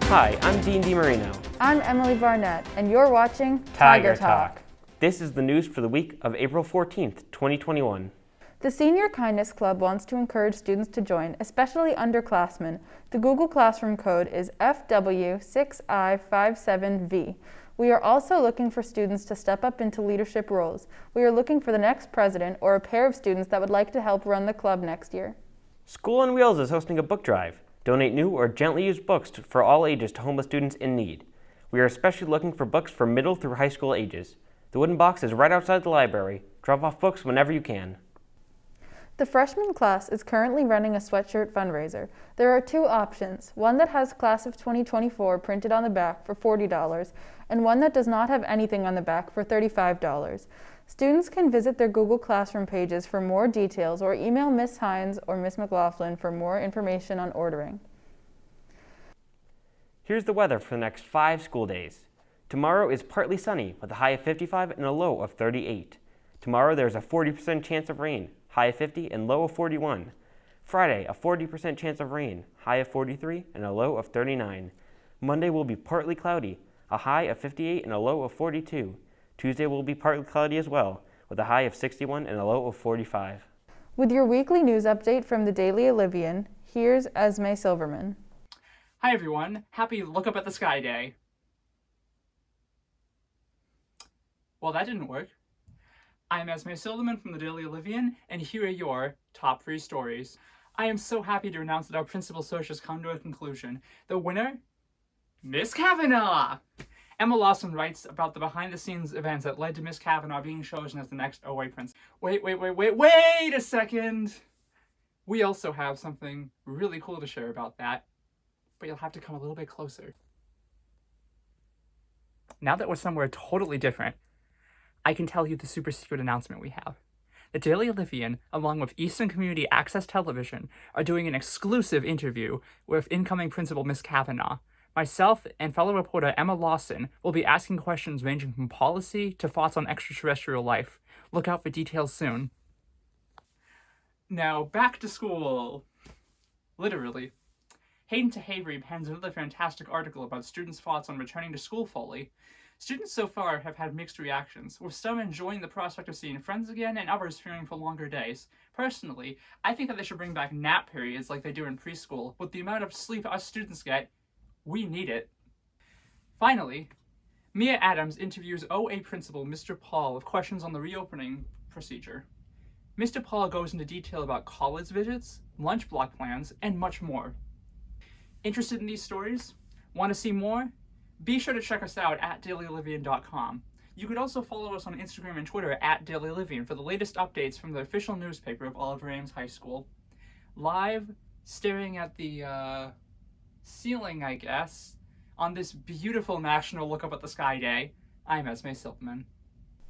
Hi, I'm Dean DiMarino. I'm Emily Barnett, and you're watching Tiger Talk. This is the news for the week of April 14th, 2021. The Senior Kindness Club wants to encourage students to join, especially underclassmen. The Google Classroom code is FW6I57V. We are also looking for students to step up into leadership roles. We are looking for the next president or a pair of students that would like to help run the club next year. School on Wheels is hosting a book drive. Donate new or gently used books for all ages to homeless students in need. We are especially looking for books for middle through high school ages. The wooden box is right outside the library. Drop off books whenever you can. The freshman class is currently running a sweatshirt fundraiser. There are two options, one that has Class of 2024 printed on the back for $40 and one that does not have anything on the back for $35. Students can visit their Google Classroom pages for more details or email Ms. Hines or Ms. McLaughlin for more information on ordering. Here's the weather for the next 5 school days. Tomorrow is partly sunny with a high of 55 and a low of 38. Tomorrow there's a 40% chance of rain, high of 50 and low of 41. Friday, a 40% chance of rain, high of 43 and a low of 39. Monday will be partly cloudy, a high of 58 and a low of 42. Tuesday will be partly cloudy as well, with a high of 61 and a low of 45. With your weekly news update from the Daily Olivian, here's Esme Silverman. Hi everyone, happy Look Up at the Sky Day. Well, that didn't work. I'm Esme Silverman from the Daily Olivian, and here are your top 3 stories. I am so happy to announce that our principal search has come to a conclusion. The winner? Miss Kavanaugh! Emma Lawson writes about the behind-the-scenes events that led to Miss Kavanaugh being chosen as the next OA prince. Wait a second! We also have something really cool to share about that, but you'll have to come a little bit closer. Now that we're somewhere totally different, I can tell you the super secret announcement we have. The Daily Olivian, along with Easton Community Access Television, are doing an exclusive interview with incoming principal Miss Kavanaugh. Myself and fellow reporter Emma Lawson will be asking questions ranging from policy to thoughts on extraterrestrial life. Look out for details soon. Now, back to school. Literally. Hayden Tahavri pens another fantastic article about students' thoughts on returning to school fully. Students so far have had mixed reactions, with some enjoying the prospect of seeing friends again and others fearing for longer days. Personally, I think that they should bring back nap periods like they do in preschool. With the amount of sleep us students get, we need it. Finally, Mia Adams interviews OA principal Mr. Paul with questions on the reopening procedure. Mr. Paul goes into detail about college visits, lunch block plans, and much more. Interested in these stories? Want to see more? Be sure to check us out at dailyolivian.com. You could also follow us on Instagram and Twitter at Daily Olivian for the latest updates from the official newspaper of Oliver Ames High School. Live, staring at the ceiling, I guess, on this beautiful National Look Up at the Sky Day, I'm Esme Silverman.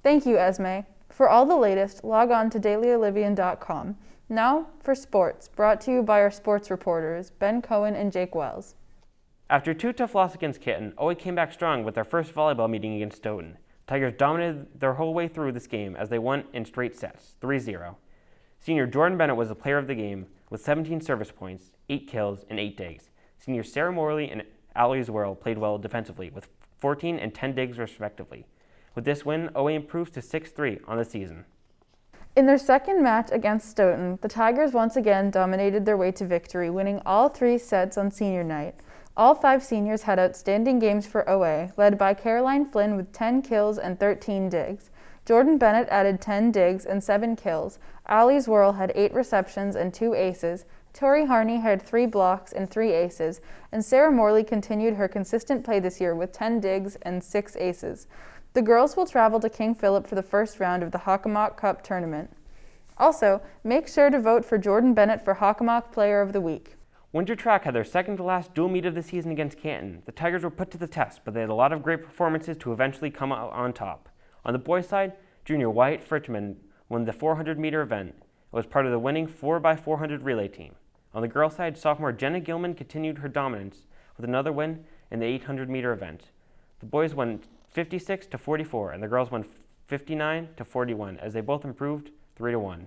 Thank you, Esme. For all the latest, log on to dailyolivian.com. Now for sports, brought to you by our sports reporters, Ben Cohen and Jake Wells. After 2 tough losses against Kitten, OA came back strong with their first volleyball meeting against Stoughton. Tigers dominated their whole way through this game as they won in straight sets, 3-0. Senior Jordan Bennett was the player of the game with 17 service points, 8 kills, and 8 digs. Senior Sarah Morley and Allie's World played well defensively with 14 and 10 digs respectively. With this win, OA improves to 6-3 on the season. In their second match against Stoughton, the Tigers once again dominated their way to victory, winning all 3 sets on senior night. All 5 seniors had outstanding games for OA, led by Caroline Flynn with 10 kills and 13 digs. Jordan Bennett added 10 digs and 7 kills. Allie's World had 8 receptions and 2 aces. Tori Harney had 3 blocks and 3 aces, and Sarah Morley continued her consistent play this year with 10 digs and 6 aces. The girls will travel to King Philip for the first round of the Hockomock Cup tournament. Also, make sure to vote for Jordan Bennett for Hockomock Player of the Week. Winter Track had their second-to-last dual meet of the season against Canton. The Tigers were put to the test, but they had a lot of great performances to eventually come out on top. On the boys' side, junior Wyatt Fritchman won the 400-meter event. It was part of the winning 4x400 relay team. On the girls' side, sophomore Jenna Gilman continued her dominance with another win in the 800-meter event. The boys won 56-44, and the girls won 59-41, as they both improved 3-1.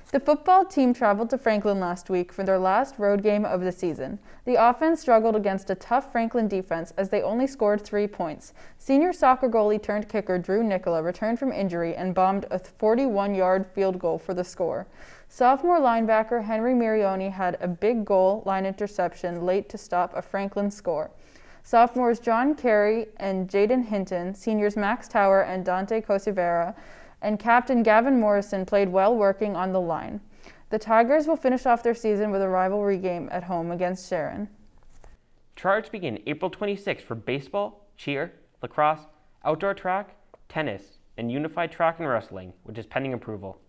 The football team traveled to Franklin last week for their last road game of the season. The offense struggled against a tough Franklin defense as they only scored 3 points. Senior soccer goalie turned kicker Drew Nicola returned from injury and bombed a 41-yard field goal for the score. Sophomore linebacker Henry Mirioni had a big goal line interception late to stop a Franklin score. Sophomores John Carey and Jaden Hinton, seniors Max Tower and Dante Cosivera, and Captain Gavin Morrison played well working on the line. The Tigers will finish off their season with a rivalry game at home against Sharon. Tryouts begin April 26th for baseball, cheer, lacrosse, outdoor track, tennis, and unified track and wrestling, which is pending approval.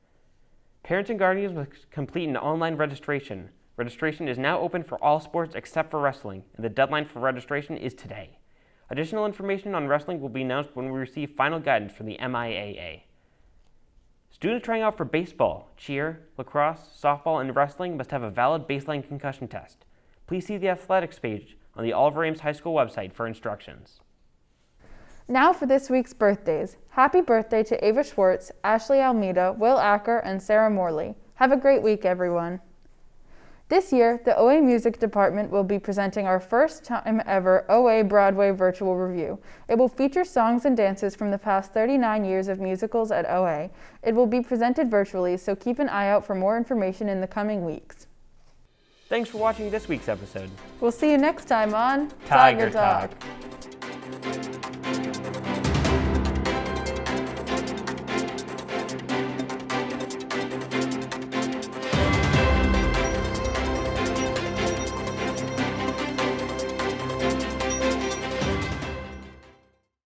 Parents and guardians must complete an online registration. Registration is now open for all sports except for wrestling, and the deadline for registration is today. Additional information on wrestling will be announced when we receive final guidance from the MIAA. Students trying out for baseball, cheer, lacrosse, softball, and wrestling must have a valid baseline concussion test. Please see the athletics page on the Oliver Ames High School website for instructions. Now for this week's birthdays. Happy birthday to Ava Schwartz, Ashley Almeida, Will Acker, and Sarah Morley. Have a great week, everyone. This year, the OA Music Department will be presenting our first time ever OA Broadway Virtual Review. It will feature songs and dances from the past 39 years of musicals at OA. It will be presented virtually, so keep an eye out for more information in the coming weeks. Thanks for watching this week's episode. We'll see you next time on Tiger Talk.